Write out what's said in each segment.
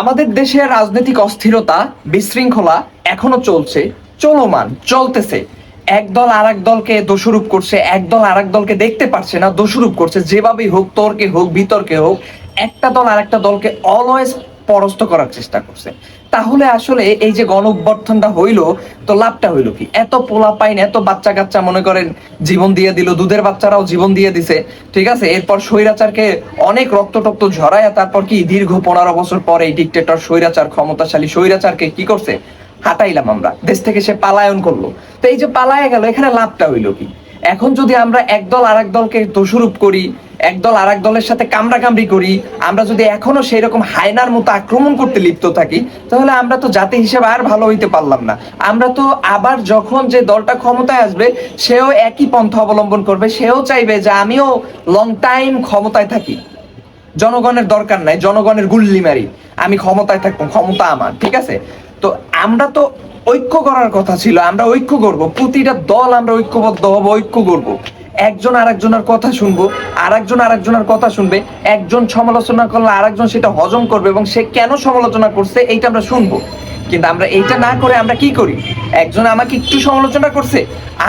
আমাদের দেশের রাজনৈতিক অস্থিরতা বিশৃঙ্খলা এখনো চলছে, চলমান, চলতেছে। একদল আর এক দলকে দোষারোপ করছে, একদল আর এক দলকে দেখতে পারছে না, দোষারোপ করছে। যেভাবেই হোক, তর্কে হোক, বিতর্কে হোক, একটা দল আর একটা দলকে অলওয়েজ পরাস্ত করার চেষ্টা করছে। তাহলে আসলে এই যে গণ অভ্যর্থনটা হইলো, তো লাভটা হইলো কি? এত পোলাপাইন, এত বাচ্চা কাচ্চা মনে করেন জীবন দিয়ে দিল, দুধের বাচ্চারাও জীবন দিয়ে দিছে, ঠিক আছে। এরপর স্বৈরাচারকে অনেক রক্ত টক্ত ঝরাইয়া তারপর কি দীর্ঘ 15 বছর পরে এই ডিক্টেটর স্বৈরাচার, ক্ষমতাশালী স্বৈরাচারকে কি করছে? হাঁটাইলাম আমরা দেশ থেকে, সে পালায়ন করলো। তো এই যে পালায় গেল, এখানে লাভটা হইলো কি? এখন যদি আমরা একদল আর এক দলকে দোষারোপ করি, একদল আর এক দলের সাথে কামড়াকামড়ি করি, আমরা যদি এখনো সেই রকম হায়নার মতো আক্রমণ করতে লিপ্ত থাকি, তাহলে আমরা তো জাতি হিসেবে আর ভালো হইতে পারলাম না। আমরা তো আবার যখন যে দলটা ক্ষমতায় আসবে, সেও একই পন্থা অবলম্বন করবে, সেও চাইবে যে আমিও লং টাইম ক্ষমতায় থাকি, জনগণের দরকার নাই, জনগণের গুল্লি মারি, আমি ক্ষমতায় থাকবো, ক্ষমতা আমার, ঠিক আছে। তো আমরা তো ঐক্য করার কথা ছিল, আমরা ঐক্য করব, প্রতিটা দল আমরা ঐক্যবদ্ধ হব, ঐক্য করব। একজন আরেকজনের কথা শুনবো, আরেকজন আরেকজনের কথা শুনবে, একজন সমালোচনা করলে আরেকজন সেটা হজম করবে এবং সে কেন সমালোচনা করছে এইটা আমরা শুনবো। কিন্তু আমরা এইটা না করে আমরা কি করি? একজন আমাকে একটু সমালোচনা করছে,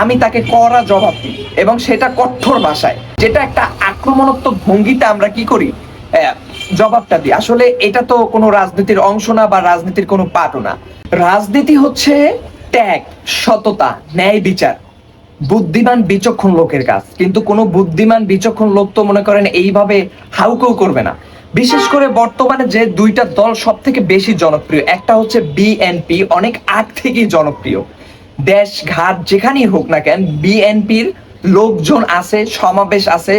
আমি তাকে কড়া জবাব দিই এবং সেটা কঠোর ভাষায়, যেটা একটা আক্রমণাত্মক ভঙ্গিতে আমরা কি করি? জবাবটা দিই। আসলে এটা তো কোনো রাজনীতির অংশ না বা রাজনীতির কোনো পার্টও না। রাজনীতি হচ্ছে ত্যাগ, সততা, ন্যায় বিচার, বুদ্ধিমান বিচক্ষণ লোকের কাজ। কিন্তু কোনো বুদ্ধিমান বিচক্ষণ লোক তো মনে করেন এইভাবে হাউকেও করবে না। বিশেষ করে বর্তমানে যে দুইটা দল সব থেকে বেশি জনপ্রিয়, একটা হচ্ছে বিএনপি, অনেক আগ থেকেই জনপ্রিয়। দেশ ঘাট যেখানেই হোক না কেন, বিএনপির লোকজন আছে, সমাবেশ আছে,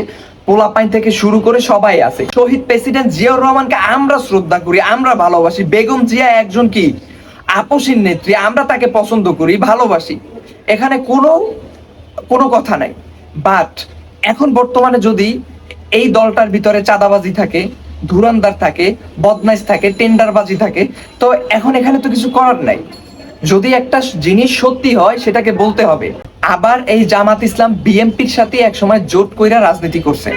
পোলাপাইন থেকে শুরু করে সবাই আছে। শহীদ প্রেসিডেন্ট জিয়াউর রহমানকে আমরা শ্রদ্ধা করি, আমরা ভালোবাসি। বেগম জিয়া একজন কি আপসীন নেত্রী, আমরা তাকে পছন্দ করি, ভালোবাসি। এখানে কোনো কোনো কথা নাই। বাট এখন বর্তমানে যদি এই দলটার ভিতরে চাঁদাবাজি থাকে, ধুরান্দার থাকে, বদমাইশ থাকে, টেন্ডারবাজি থাকে, তো এখন এখানে তো কিছু করার নাই। যদি একটা জিনিস সত্যি হয় সেটাকে বলতে হবে। আবার এই জামাত ইসলাম বিএনপির সাথে একসময় জোট কইরা রাজনীতি করছে,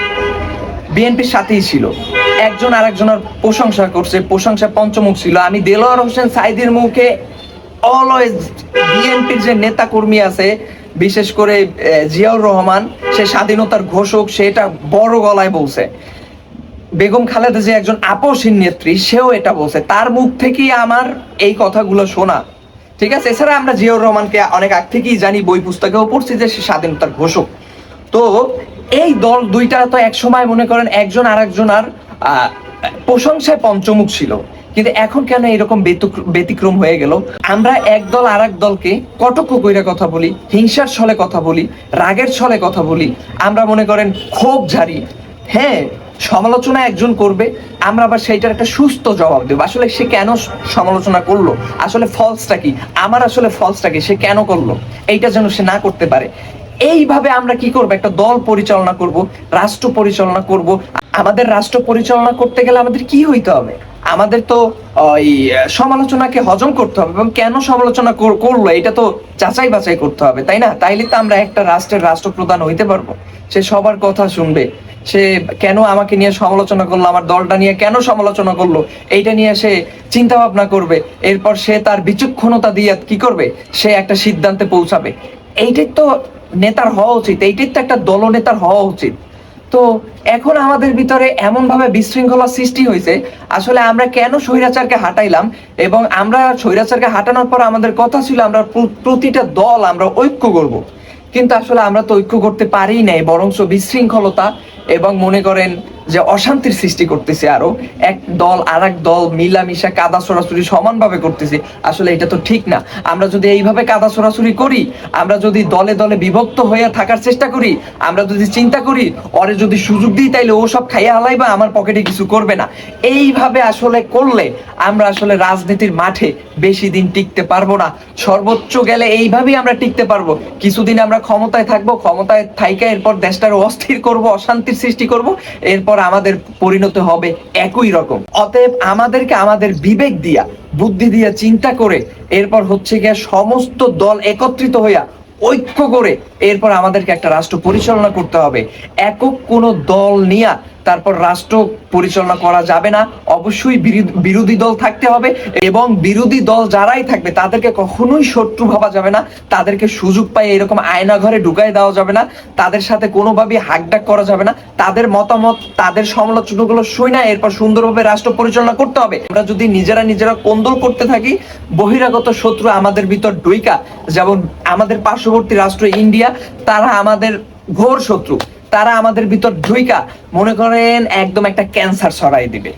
বিএনপির সাথেই ছিল, একজন আরেকজনের প্রশংসা করছে, প্রশংসা পঞ্চমুখ ছিল। আমি দেলোয়ার হোসেন সাইদির মুখে অলওয়েজ বিএনপির যে নেতা কর্মী আছে, বিশেষ করে জিয়াউর রহমান, সে স্বাধীনতার ঘোষক, সেটা বড় গলায় বলছে। বেগম খালেদা যে একজন আপসহীন নেত্রী, সেও এটা বলছে, তার মুখ থেকেই আমার এই কথাগুলো শোনা, ঠিক আছে। এছাড়া আমরা জিয়াউর রহমানকে অনেক আগ থেকেই জানি, বই পুস্তকেও পড়ছি যে সে স্বাধীনতার ঘোষক। তো এই দল দুইটা তো এক সময় মনে করেন একজন আরেকজনের প্রশংসায় পঞ্চমুখ ছিল। কিন্তু এখন কেন এরকম ব্যতিক্রম হয়ে গেল? আমরা এক দল আর এক দলকে কটক্ষ কইরা কথা বলি, হিংসার ছলে কথা বলি, রাগের ছলে কথা বলি, আমরা মনে করেন ক্ষোভ ঝাড়ি। হ্যাঁ, সমালোচনা একজন করবে, আমরা আবার সেইটার একটা সুস্থ জবাব দেবো। আসলে সে কেন সমালোচনা করলো, আসলে ফলসটা কি, আমার আসলে ফলসটা কি, সে কেন করলো, এইটা যেন সে না করতে পারে। এইভাবে আমরা কি করব? একটা দল পরিচালনা করব, রাষ্ট্র পরিচালনা করব। আমাদের রাষ্ট্র পরিচালনা করতে গেলে আমাদের কি হইতে হবে? আমাদের তো ওই সমালোচনাকে হজম করতে হবে এবং কেন সমালোচনা করলো এটা তো যাচাই বাছাই করতে হবে, তাই না? তাইলে তো আমরা একটা রাষ্ট্রের রাষ্ট্রপ্রধান হইতে পারবো। সে সবার কথা শুনবে, সে কেন আমাকে নিয়ে সমালোচনা করলো, আমার দলটা নিয়ে কেন সমালোচনা করলো, এইটা নিয়ে সে চিন্তা ভাবনা করবে। এরপর সে তার বিচক্ষণতা দিয়ে কি করবে? সে একটা সিদ্ধান্তে পৌঁছাবে। এইটাই তো নেতার হওয়া উচিত, এইটাই তো একটা দলনেতার হওয়া উচিত। তো এখন আমাদের ভিতরে এমন ভাবে বিশৃঙ্খলা সৃষ্টি হয়েছে, আসলে আমরা কেন স্বৈরাচারকে হাঁটাইলাম? এবং আমরা স্বৈরাচারকে হাঁটানোর পর আমাদের কথা ছিল আমরা প্রতিটা দল আমরা ঐক্য করব, কিন্তু আসলে আমরা তো ঐক্য করতে পারি নাই, বরঞ্চ বিশৃঙ্খলতা এবং মনে করেন যে অশান্তির সৃষ্টি করতেছে। আরো এক দল আর এক দল মিলামিশা কাদা ছোড়াছুড়ি সমানভাবে করতেছে। আসলে এটা তো ঠিক না। আমরা যদি এইভাবে কাদা ছোড়াছুড়ি করি, আমরা যদি দলে দলে বিভক্ত হয়ে থাকার চেষ্টা করি, আমরা যদি চিন্তা করি ওরে যদি সুযোগ দিই তাইলে ও সব খাইয়া হালাইবা, আমার পকেটে কিছু করবে না, এইভাবে আসলে করলে আমরা আসলে রাজনীতির মাঠে বেশি দিন টিকতে পারবো না। সর্বোচ্চ গেলে এইভাবেই আমরা টিকতে পারবো, কিছুদিন আমরা ক্ষমতায় থাকবো, ক্ষমতায় থাইকা এরপর দেশটার অস্থির করব, অশান্তির সৃষ্টি করব, এরপর আমাদের পরিণতি হবে একই রকম। অতএব আমাদেরকে আমাদের বিবেক দিয়া, বুদ্ধি দিয়া চিন্তা করে এরপর হচ্ছে গিয়ে সমস্ত দল একত্রিত হইয়া ঐক্য করে এরপর আমাদেরকে একটা রাষ্ট্র পরিচালনা করতে হবে। একক কোনো দল নিয়া তারপর রাষ্ট্র পরিচালনা করা যাবে না। অবশ্যই বিরোধী দল থাকতে হবে, এবং বিরোধী দল যারাই থাকবে তাদেরকে কখনোই শত্রু ভাবা যাবে না, তাদেরকে সুযোগ পাই এরকম আয়না ঘরে ঢুকাই দেওয়া যাবে না, তাদের সাথে কোনোভাবেই হাকডাক করা যাবে না, তাদের মতামত তাদের সমালোচনাগুলো শুই না এরপর সুন্দরভাবে রাষ্ট্র পরিচালনা করতে হবে। আমরা যদি নিজেরা কোন্দল করতে থাকি, বহিরাগত শত্রু আমাদের ভিতর ঢুইকা, যেমন আমাদের পার্শ্ববর্তী রাষ্ট্র ইন্ডিয়া, তারা আমাদের ঘোর শত্রু, তারা আমাদের ভিতর ঢুইকা মনে করেন একদম একটা ক্যান্সার ছড়াই দিবে।